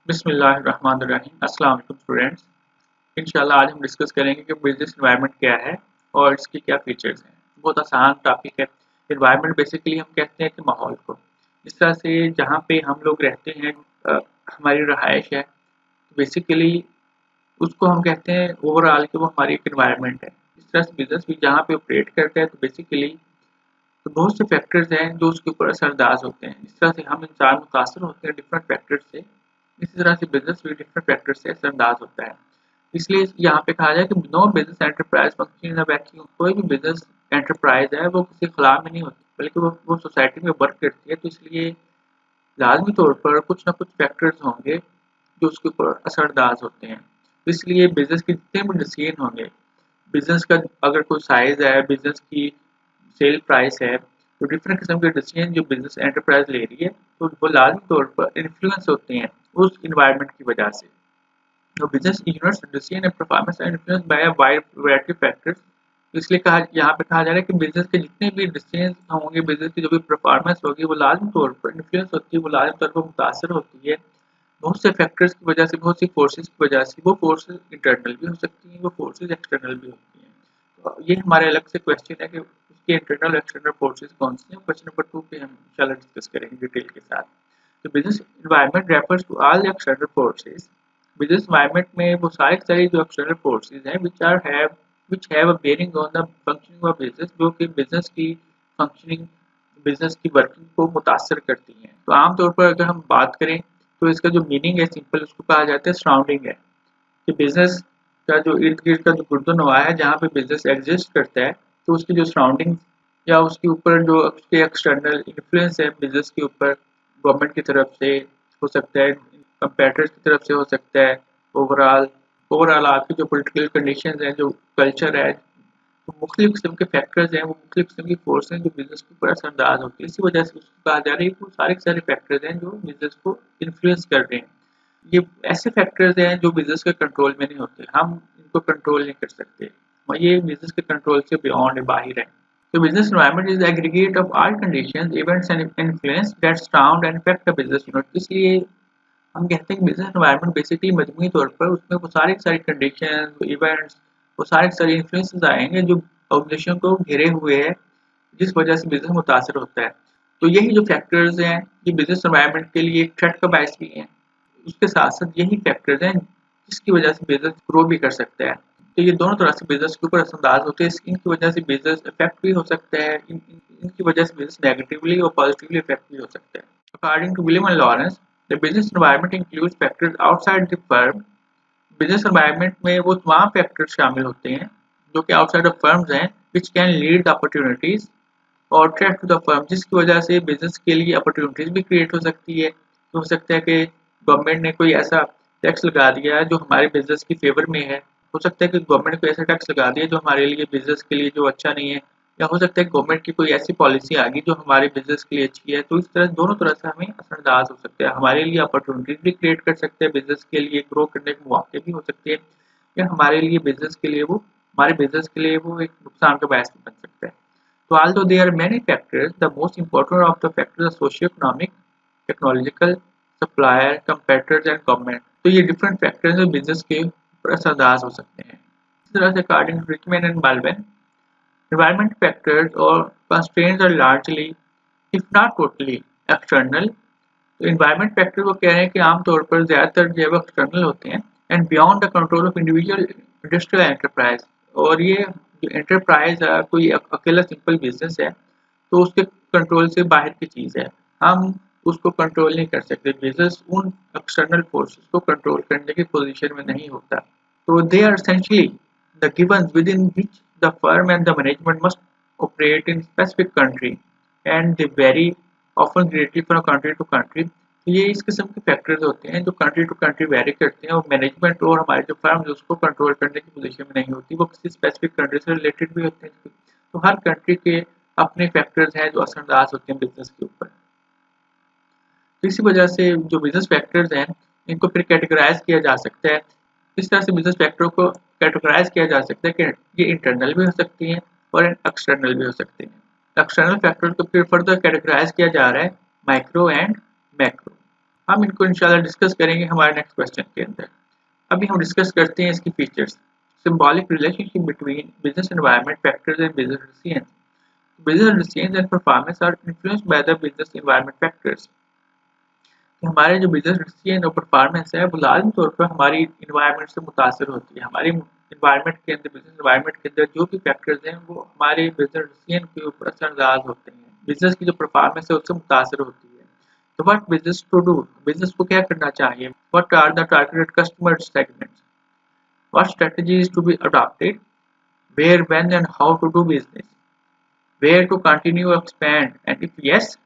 बिस्मिल्लाहिर्रहमानिर्रहीम। अस्सलाम वालेकुम स्टूडेंट्स। इंशाल्लाह आज हम डिस्कस करेंगे कि बिजनेस एनवायरनमेंट क्या है और इसके क्या फीचर्स हैं। बहुत आसान टॉपिक है। एनवायरनमेंट बेसिकली हम कहते हैं कि माहौल को, जिस तरह से जहाँ पे हम लोग रहते हैं, हमारी रहायश है, बेसिकली उसको हम कहते हैं ओवरऑल कि वो हमारी एक एनवायरनमेंट है। इस तरह से बिजनेस भी जहाँ पे ऑपरेट करता है तो बेसिकली तो बहुत से फैक्टर्स हैं जो उसके ऊपर असरअंदाज होते हैं। जिस तरह से हम इंसान मुतासर होते हैं डिफरेंट फैक्टर्स से, इसी तरह से बिजनेस भी डिफरेंट फैक्टर से असरअंदाज होता है। इसलिए यहाँ पे कहा जाए कि no business enterprise function in a vacuum. कोई भी बिजनेस एंटरप्राइज है वो किसी खला में नहीं होती, बल्कि वो सोसाइटी में वर्क करती है। तो इसलिए लाजमी तौर पर कुछ ना कुछ फैक्टर्स होंगे जो उसके ऊपर असरअंदाज होते हैं। तो इसलिए बिजनेस के जितने भी डिसीजन होंगे, बिजनेस का अगर कोई साइज है, बिजनेस की सेल प्राइस है, तो डिफरेंट किस्म के डिसीजन जो बिजनेस एंटरप्राइज ले रही है, तो वो लाजमी तौर पर इन्फ्लुएंस होते हैं उस इन्वायरमेंट की वजह से। तो business units decision and performance are influenced by a wide variety of factors. इसलिए कहा यहाँ पे कहा जा रहा है कि बिजनेस के जितने भी डिसीजन होंगे, बिजनेस की जो भी परफॉर्मेंस होगी, वो लाजमी तौर पर इन्फ्लुएंस होती है, वो लाजमी तौर पर मुतासर होती है बहुत से फैक्टर्स की वजह से, बहुत सी फोर्सेस की वजह से। वो फोर्सेस इंटरनल भी हो सकती हैं, वो फोर्सेस एक्सटर्नल भी होती हैं। तो ये हमारे अलग से क्वेश्चन है कि उसके इंटरनल और एक्सटर्नल फोर्सेस कौन सी हैं। क्वेश्चन नंबर 2 पे हम इंशाल्लाह डिस्कस करेंगे डिटेल के साथ। तो business environment refers to all the external forces. Business environment में वो सारे सारे जो एक्सटर्नल फोर्सेस हैं which have a bearing on the functioning of business, जो कि बिजनेस की फंक्शनिंग, बिजनेस की वर्किंग को मुतासर करती हैं। तो आमतौर पर अगर हम बात करें तो इसका जो मीनिंग है सिंपल, उसको कहा जाता है सराउंडिंग है। कि बिजनेस का जो इर्द गिर्द का जो गुर्दोनवा है, जहाँ पे बिजनेस एग्जिस्ट करता है, तो उसकी जो सराउंडिंग या उसके ऊपर जो उसके एक्सटर्नल इन्फ्लुएंस है बिजनेस के ऊपर, गवर्नमेंट की तरफ से हो सकता है, कंपेटर्स की तरफ से हो सकता है, ओवरऑल ओवरऑल आपकी जो पॉलिटिकल कंडीशंस हैं, जो कल्चर है, तो मुख्तलिफ किस्म के फैक्टर्स हैं, वो मुख्तलिफ किस्म की फोर्स हैं जो बिजनेस के ऊपर असरअंदाज होती है। इसी वजह से उसको कहा जा रहा है कि वो सारे के सारे फैक्टर्स हैं जो बिजनेस को इन्फ्लुएंस कर रहे हैं। ये ऐसे फैक्टर्स हैं जो बिजनेस के कंट्रोल में नहीं होते, हम इनको कंट्रोल नहीं कर सकते और ये बिजनेस के कंट्रोल से बियॉन्ड है, बाहर है। तो business environment is aggregate of all conditions, events and influence that surround and affect a business unit. इसलिए हम कहते हैं कि बिजनेस एनवायरनमेंट बेसिकली मजमूई तौर पर उसमें वो सारी की सारी कंडीशन, इवेंट्स, वो सारे के सारे इन्फ्लुएंसेस आएंगे जो ऑर्गेनाइजेशन को घेरे हुए है, जिस वजह से बिजनेस मुतासर होता है। तो यही जो फैक्टर्स हैं, ये बिजनेस एनवायरनमेंट के लिए एक थ्रेट का बायस भी हैं। उसके साथ-साथ यही फैक्टर्स हैं जिसकी वजह से बिज़नेस ग्रो भी कर सकता है। तो ये दोनों तरह से बिज़नेस के ऊपर असरअंदाज होते हैं। इनकी वजह से बिज़नेस इफेक्ट भी हो सकता है, इनकी वजह से बिज़नेस नेगेटिवली और पॉजिटिवली इफेक्ट भी हो सकता है। According to William and Lawrence, the business environment includes factors outside the firm. Business environment में वो तमाम फैक्टर्स शामिल होते हैं जो कि आउटसाइड ऑफ फर्म्स हैं, which can lead the opportunities और थ्रेट टू द फर्म, जिसकी वजह से बिजनेस के लिए अपॉर्चुनिटीज भी क्रिएट हो सकती है। तो हो सकता है कि गवर्नमेंट ने कोई ऐसा टैक्स लगा दिया है जो हमारे बिजनेस की फेवर में है। हो सकता है कि गवर्नमेंट ने कोई ऐसा टैक्स लगा दिया जो हमारे लिए बिजनेस के लिए जो अच्छा नहीं है, या हो सकता है गवर्नमेंट की कोई ऐसी पॉलिसी आ गई जो हमारे बिजनेस के लिए अच्छी है। तो इस तरह दोनों तरह से हमें असरअंदाज हो सकता है, हमारे लिए अपॉर्चुनिटीज भी क्रिएट कर सकते हैं, बिजनेस के लिए ग्रो करने के मौके भी हो सकते हैं, या हमारे लिए बिजनेस के लिए वो हमारे बिजनेस के लिए वो एक नुकसान का बायस भी बन सकता है। So although there are many factors, the most important of the factors are socio-economic, technological, supplier, competitors and government. तो ये different factors हैं बिजनेस के ऊपर असरअंदाज हो सकते हैं। इस तरह से according to Richman and Balban, environment factors or constraints are largely, if not totally, external. तो environment factor वो कह रहे हैं कि आमतौर पर ज़्यादातर जो है वो external होते हैं and beyond the control of individual industrial enterprise। और ये जो enterprise है, कोई अकेला सिंपल बिजनेस है, तो उसके कंट्रोल से बाहर की चीज़ है, हम उसको कंट्रोल नहीं कर सकते। बिजनेस उन एक्सटर्नल फोर्सेस को कंट्रोल करने की पोजीशन में नहीं होता। तो they are essentially the givens within which the firm and the management must operate in specific country and they vary often greatly from country to country. तो ये इस किस्म के फैक्टर्स होते हैं जो कंट्री टू कंट्री वेरी करते हैं, और मैनेजमेंट और हमारे जो फर्म है उसको कंट्रोल करने की पोजीशन में नहीं होती, वो किसी स्पेसिफिक कंट्री से रिलेटेड भी होते हैं। तो हर कंट्री के अपने फैक्टर्स हैं जो असरअंदाज होते हैं बिजनेस के ऊपर। तो इसी वजह से जो बिजनेस फैक्टर्स हैं, इनको फिर कैटेगराइज किया जा सकता है। इस तरह से बिजनेस फैक्टरों को कैटेगराइज किया जा सकता है कि ये इंटरनल भी हो सकती हैं और एक्सटर्नल भी हो सकते हैं। एक्सटर्नल फैक्टर को फिर फर्दर कैटेगराइज किया जा रहा है माइक्रो एंड मैक्रो। हम इनको इंशाल्लाह डिस्कस करेंगे हमारे नेक्स्ट क्वेश्चन के अंदर। अभी हम डिस्कस करते हैं इसकी features. Symbolic relationship between business environment factors and business decisions. Business decisions and performance are influenced by the business environment factors. हमारे जो बिजनेस डिसीजन और परफॉर्मेंस है वो लाजमी तौर पर हमारी इन्वायरमेंट से मुतासर होती है। हमारी इन्वायरमेंट के अंदर, बिजनेस इन्वायरमेंट के अंदर जो भी फैक्टर्स हैं वो हमारे बिजनेस डिसीजन के ऊपर असरअंदाज होते हैं, बिजनेस की जो परफॉर्मेंस है उससे मुतासर होती है। तो what business to do, business को क्या करना चाहिए? What are the targeted customer segments? What strategies to be adopted? Where, when and how to do business? Where to continue expand and if yes,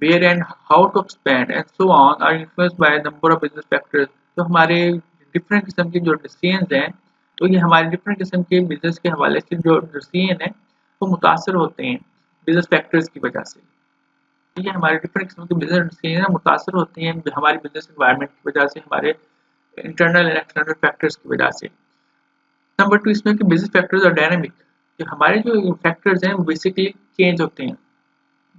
where and how to expand and so on are influenced by a number of business factors। तो हमारे different किस्म के जो decisions हैं, तो ये हमारे different किस्म के बिजनेस के हवाले से जो डिसीजन है वो मुतासर होते हैं बिजनेस फैक्टर्स की वजह से। ठीक है, हमारे डिफरेंट किस्म के बिजनेस डिसीजन मुतासर होते हैं हमारी बिजनेस एनवायरनमेंट की वजह से, हमारे इंटरनल एंड एक्सटर्नल फैक्टर्स की वजह से। नंबर 2 इसमें कि बिजनेस फैक्टर्स आर डायनामिक, कि हमारे जो फैक्टर्स हैं वो बेसिकली चेंज होते हैं।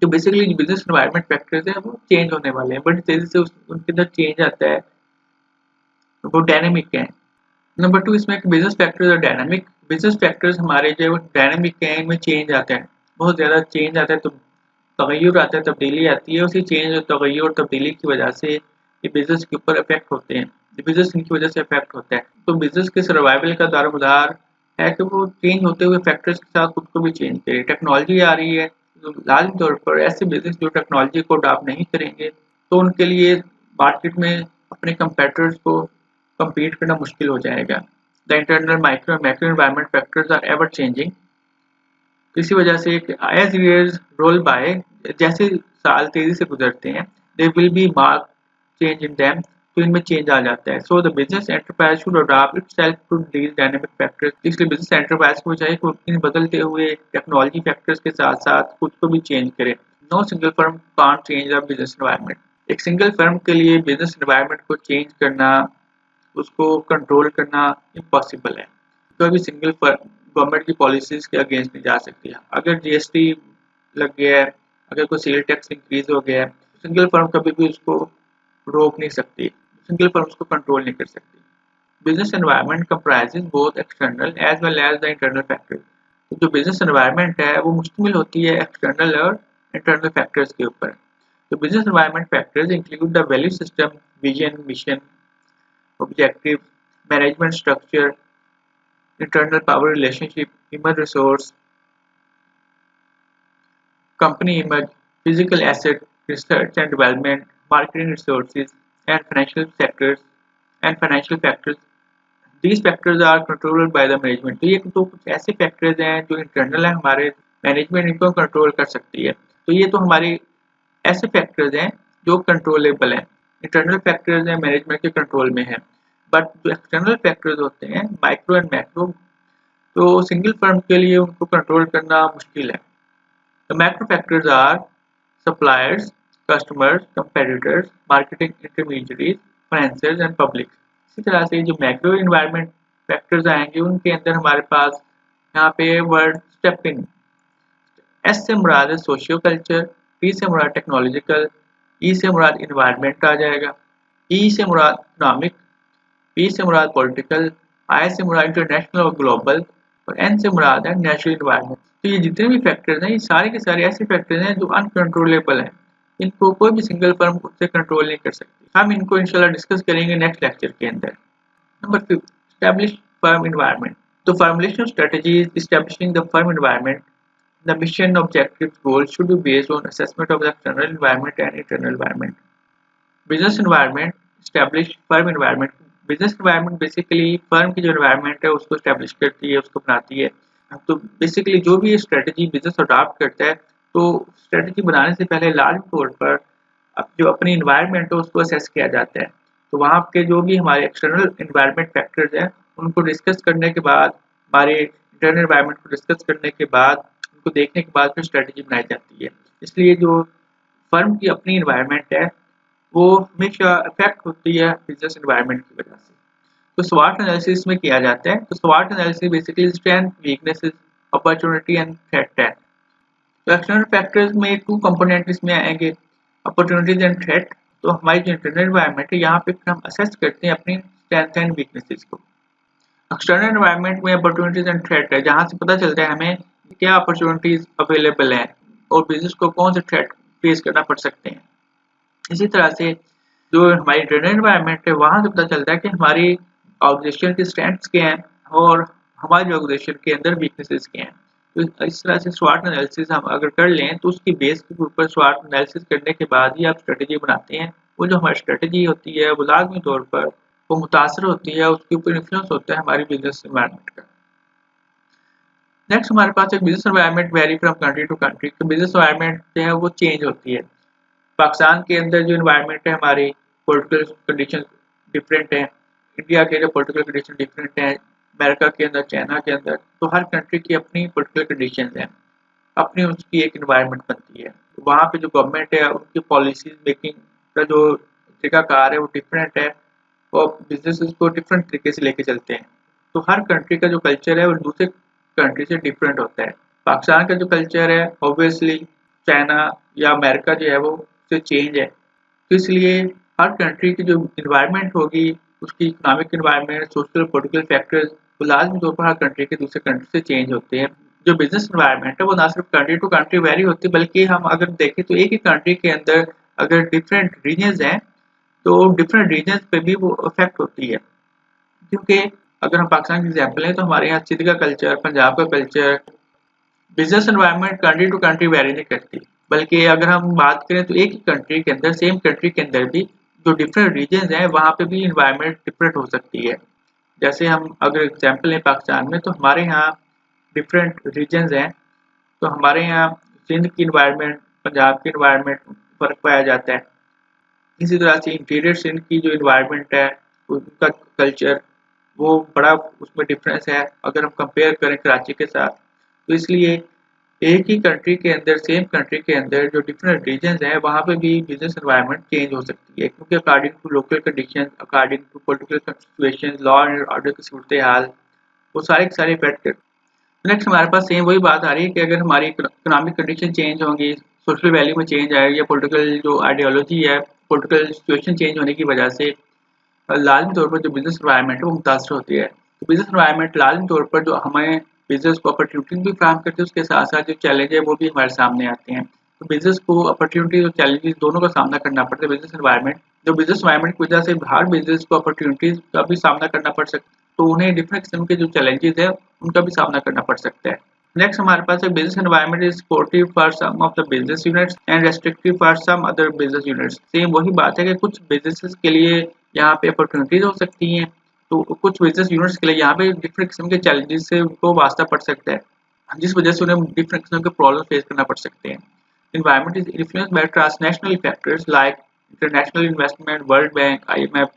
तो बेसिकली जो बिजनेस एनवायरनमेंट फैक्टर्स हैं वो चेंज होने वाले हैं, बड़ी तेजी से उनके अंदर चेंज आता है, वो डायनेमिक हैं। नंबर 2 इसमें कि बिजनेस फैक्टर्स और डायनेमिक, बिजनेस फैक्टर्स हमारे जो डायनेमिक हैं इनमें चेंज आता है, बहुत ज़्यादा चेंज आता है, तो तगय्युर आता है, तब्दीली आती है। उसी चेंज और तगय्युर और तब्दीली की वजह से ये बिजनेस के ऊपर इफेक्ट होते हैं, बिजनेस इनकी वजह से इफेक्ट होता है। तो बिजनेस के सर्वाइवल का दारोमदार है कि वो चेंज होते हुए फैक्टर्स के साथ खुद को भी चेंज करे। टेक्नोलॉजी आ रही है, तो लाजमी तौर पर ऐसे बिजनेस जो टेक्नोलॉजी को अडॉप्ट नहीं करेंगे तो उनके लिए मार्केट में अपने कंपेटिटर्स को compete करना मुश्किल हो जाएगा। The internal micro macro environment factors are ever changing. इसी वजह से एज ईयर्स रोल बाय, जैसे साल तेजी से गुजरते हैं, they will be mark change in them, तो इनमें चेंज आ जाता है। So the business enterprise should adopt itself to these dynamic factors. इसलिए बिजनेस एंटरप्राइज को चाहिए कि इन बदलते हुए टेक्नोलॉजी फैक्टर्स के साथ साथ खुद को भी चेंज करे। No single firm can't change the business environment. एक सिंगल फर्म के लिए बिजनेस एनवायरनमेंट को चेंज करना, उसको कंट्रोल करना इम्पॉसिबल है। कोई भी सिंगल फर्म गवर्नमेंट की पॉलिसीज के अगेंस्ट नहीं जा सकती है। अगर जीएसटी लग गया है, अगर कोई सेल टैक्स इंक्रीज हो गया है, सिंगल फर्म कभी भी उसको रोक नहीं सकती, सिंगल फर्म उसको कंट्रोल नहीं कर सकती। Business environment comprises both external as well as the internal factors. तो जो बिजनेस एनवायरनमेंट है वो मुश्तमिल होती है एक्सटर्नल और इंटरनल फैक्टर्स के ऊपर। तो business environment factors include the value system, vision, mission, objective, management structure, internal power relationship, human resource, company image, physical asset, research and development, marketing resources, and financial sectors and financial factors. These factors are controlled by the management। तो ये तो कुछ ऐसे factors हैं जो internal है, हमारे management इनको कंट्रोल कर सकती है। तो ये तो हमारे ऐसे फैक्टर्स हैं जो कंट्रोलेबल हैं, इंटरनल फैक्टर्स हैं मैनेजमेंट के कंट्रोल में है। बट जो एक्सटर्नल फैक्टर्स होते हैं माइक्रो एंड मैक्रो, तो सिंगल फर्म के लिए उनको कंट्रोल करना मुश्किल है। The macro factors are suppliers, customers, competitors, marketing intermediaries, financiers and public. इसी तरह से जो मैक्रो एनवायरनमेंट फैक्टर्स आएंगे उनके अंदर हमारे पास यहाँ पे वर्ड स्टेप इन, एस से मुराद है सोशियो कल्चर, टी से मुराद टेक्नोलॉजिकल, ई से मुराद इन्वायरमेंट आ जाएगा, ई से मुराद इकोनॉमिक, पी से मुराद पॉलिटिकल, आई से मुराद इंटरनेशनल और ग्लोबल, और एन से मुराद है नेचुरल इन्वायरमेंट। तो ये जितने भी फैक्टर्स हैं ये सारे के सारे ऐसे फैक्टर्स हैं जो अनकंट्रोलेबल हैं, इनको कोई भी सिंगल फर्म खुद से कंट्रोल नहीं कर सकती। हम इनको इंशाल्लाह डिस्कस करेंगे नेक्स्ट लेक्चर के अंदर। Number 5, establish firm environment. तो formulation of strategies establishing the firm environment, the mission, objectives, goals should be based on assessment of the external environment and internal environment. Business environment, establish firm environment। Business environment basically firm की जो environment है उसको establish करती है, उसको बनाती है। तो बेसिकली जो भी स्ट्रेटजी बिजनेस अडॉप्ट करता है, तो स्ट्रेटजी बनाने से पहले लाजमी तौर पर जो अपनी इन्वायरनमेंट है उसको असेस किया जाता है। तो वहाँ के जो भी हमारे एक्सटर्नल इन्वायरनमेंट फैक्टर्स हैं उनको डिस्कस करने के बाद, हमारे इंटरनल इन्वायरनमेंट को डिस्कस करने के बाद, उनको देखने के बाद फिर स्ट्रेटजी बनाई जाती है। इसलिए जो फर्म की अपनी इन्वायरनमेंट है वो हमेशा इफेक्ट होती है बिजनेस एनवायरनमेंट की वजह से। तो स्वॉट एनालिसिस में किया जाता है। तो स्वॉट analysis basically strength, weaknesses, opportunity and threat है। तो एक्सटर्नल फैक्टर्स में 2 कंपोनेंट इसमें आएंगे, अपॉर्चुनिटीज एंड थ्रेट। तो हमारी जो इंटरनल एनवायरनमेंट है यहाँ पे हम असेस करते हैं अपनी स्ट्रेंथ एंड वीकनेसेस को। एक्सटर्नल एनवायरनमेंट में अपॉर्चुनिटीज एंड थ्रेट है, जहाँ से पता चलता है हमें क्या अपॉर्चुनिटीज अवेलेबल हैं और बिजनेस को कौन से थ्रेट फेस करना पड़ सकते हैं। इसी तरह से जो हमारी इंटरनल एनवायरनमेंट है वहाँ से पता चलता है कि हमारी ऑर्गेनाइजेशन की स्ट्रेंथ्स क्या हैं और हमारी ऑर्गेनाइजेशन के अंदर वीकनेसेस क्या हैं। तो इस तरह से स्वॉट एनालिसिस हम अगर कर लें तो उसकी बेस के ऊपर स्वॉट एनालिसिस करने के बाद ही आप स्ट्रेटजी बनाते हैं। वो जो हमारी स्ट्रेटजी होती है वो लाजमी तौर पर वो मुतासर होती है, उसके ऊपर इन्फ्लुएंस होता है हमारी बिजनेस एनवायरनमेंट का। नेक्स्ट हमारे पास एक business environment vary from country to country. तो बिजनेस एनवायरनमेंट जो है वो चेंज होती है। पाकिस्तान के अंदर जो इन्वायरमेंट है हमारी पॉलिटिकल कंडीशन डिफरेंट है, इंडिया के जो पॉलिटिकल कंडीशन डिफरेंट है, अमेरिका के अंदर, चाइना के अंदर, तो हर कंट्री की अपनी पॉलिटिकल कंडीशन है, अपनी उसकी एक इन्वायरमेंट बनती है। तो वहाँ पे जो गवर्नमेंट है उनकी पॉलिसीज मेकिंग का जो तरीकाकार है वो डिफरेंट है और बिजनेस को डिफरेंट तरीके से लेके चलते हैं। तो हर कंट्री का जो कल्चर है वो दूसरे कंट्री से डिफरेंट होता है। पाकिस्तान का जो कल्चर है ऑब्वियसली चाइना या अमेरिका जो है वो से चेंज है। तो इसलिए हर कंट्री की जो इन्वायरमेंट होगी, उसकी economic environment, social political factors, वो लाजमी तौर पर हर कंट्री के दूसरे कंट्री से चेंज होते हैं। जो बिजनेस इन्वायरमेंट है वो ना सिर्फ कंट्री टू कंट्री वेरी होती है, बल्कि हम अगर देखें तो एक ही कंट्री के अंदर अगर डिफरेंट रीजन्स हैं तो डिफरेंट रीजन्स पे भी वो इफेक्ट होती है। क्योंकि अगर हम पाकिस्तान की एग्जाम्पल लें तो हमारे यहाँ सिंध का कल्चर, पंजाब का culture, business environment country to country vary नहीं करती। बल्कि अगर हम बात करें तो एक ही कंट्री के अंदर, सेम कंट्री के अंदर भी जो डिफरेंट रीजन्स हैं वहाँ पे भी इन्वायरमेंट डिफरेंट हो सकती है। जैसे हम अगर एग्जाम्पल लें पाकिस्तान में तो हमारे यहाँ डिफरेंट रीजन्स हैं। तो हमारे यहाँ सिंध की इन्वायरमेंट, पंजाब की इन्वायरमेंट फर्क पाया जाता है। इसी तरह से इंटीरियर सिंध की जो इन्वायरमेंट है उनका कल्चर वो बड़ा उसमें डिफरेंस है अगर हम कंपेयर करें कराची के साथ। तो इसलिए एक ही कंट्री के अंदर, सेम कंट्री के अंदर जो डिफरेंट रीजन्स हैं वहाँ पे भी बिजनेस एनवायरनमेंट चेंज हो सकती है, क्योंकि according to local condition, according to political situation, law and order की सूरत हाल, वो सारे के सारे इफेक्ट करते हैं। नेक्स्ट हमारे पास सेम वही बात आ रही है कि अगर हमारी इकोनॉमिक कंडीशन चेंज होंगी, सोशल वैल्यू में चेंज आएगी या पॉलिटिकल जो आइडियोलॉजी है, पॉलिटिकल सिचुएशन चेंज होने की वजह से लाजमी तौर पर जो बिजनेस एनवायरनमेंट है वो मुतासर होती है। तो बिजनेस एनवायरनमेंट लाजमी तौर पर जो हमें बिजनेस को अपॉर्चुनिटीज भी फराहम करती है, उसके साथ साथ जो चैलेंज है वो भी हमारे सामने आते हैं। तो बिजनेस को अपॉर्चुनिटीज और चैलेंजेस दोनों का सामना करना पड़ता है। बिजनेस एनवायरनमेंट जो बिजनेस एनवायरनमेंट की वजह से हर बिजनेस को अपॉर्चुनिटीज का भी सामना करना पड़ सकता है, तो उन्हें डिफरेंट किस्म के जो चैलेंजेस है उनका भी सामना करना पड़ सकता है। नेक्स्ट हमारे पास एक business environment is supportive for some of the business units and restrictive for some other business units. Same वही बात है कि कुछ बिजनेसेस के लिए यहाँ पे अपॉर्चुनिटीज हो सकती हैं, तो कुछ बिजनेस यूनिट्स के लिए यहाँ पे डिफरेंट किस्म के चैलेंजेस से उनको वास्ता पड़ सकता है, जिस वजह से उन्हें डिफरेंट किस्म के प्रॉब्लम फेस करना पड़ सकते हैं। Environment is influenced by transnational factors like international investment, World Bank, IMF,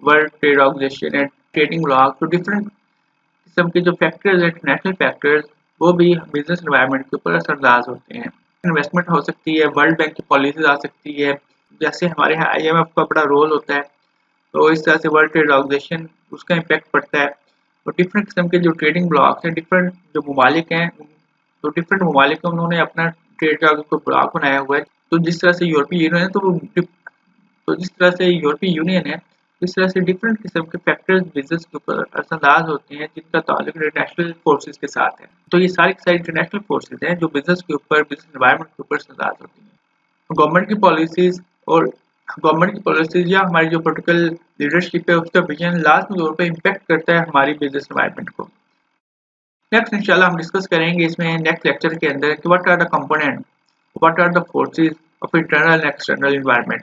World Trade Organization and trading blocs। तो डिफरेंट किस्म के जो फैक्टर्स हैं, इंटरनेशनल फैक्टर्स, वो भी बिजनेस एनवायरनमेंट के ऊपर असरअंदाज होते हैं। इन्वेस्टमेंट हो सकती है, वर्ल्ड बैंक की पॉलिसीज आ सकती है, जैसे हमारे यहाँ IMF का बड़ा रोल होता है, तो इस तरह से वर्ल्ड ट्रेड ऑर्गेनाइजेशन उसका इम्पैक्ट पड़ता है। और डिफरेंट किस्म के जो ट्रेडिंग ब्लॉक्स हैं, डिफरेंट जो ममालिक हैं, तो डिफरेंट ममालिक में उन्होंने अपना ट्रेड का कोई ब्लॉक बनाया हुआ है। तो जिस तरह से यूरोपीय यूनियन है तो जिस तरह से यूरोपीय यूनियन है, इस तरह से डिफरेंट किस्म के फैक्टर्स बिजनेस के ऊपर असरअंदाज होते हैं जिनका ताल्लुक इंटरनेशनल फोर्सेस के साथ है। तो ये सारी की सारी इंटरनेशनल फोर्सेस हैं जो बिजनेस के ऊपर, बिजनेस एनवायरनमेंट के ऊपर असरअंदाज होती हैं। गवर्नमेंट की पॉलिसीज और गवर्नमेंट की पॉलिसीज या हमारी जो पॉलिटिकल लीडरशिप है उसका विजन लाजमी तौर पर इम्पैक्ट करता है हमारी बिजनेस एनवायरनमेंट को। नेक्स्ट इंशाल्लाह हम डिस्कस करेंगे इसमें नेक्स्ट लेक्चर के अंदर कि what are the component, what are the forces of internal and external environment.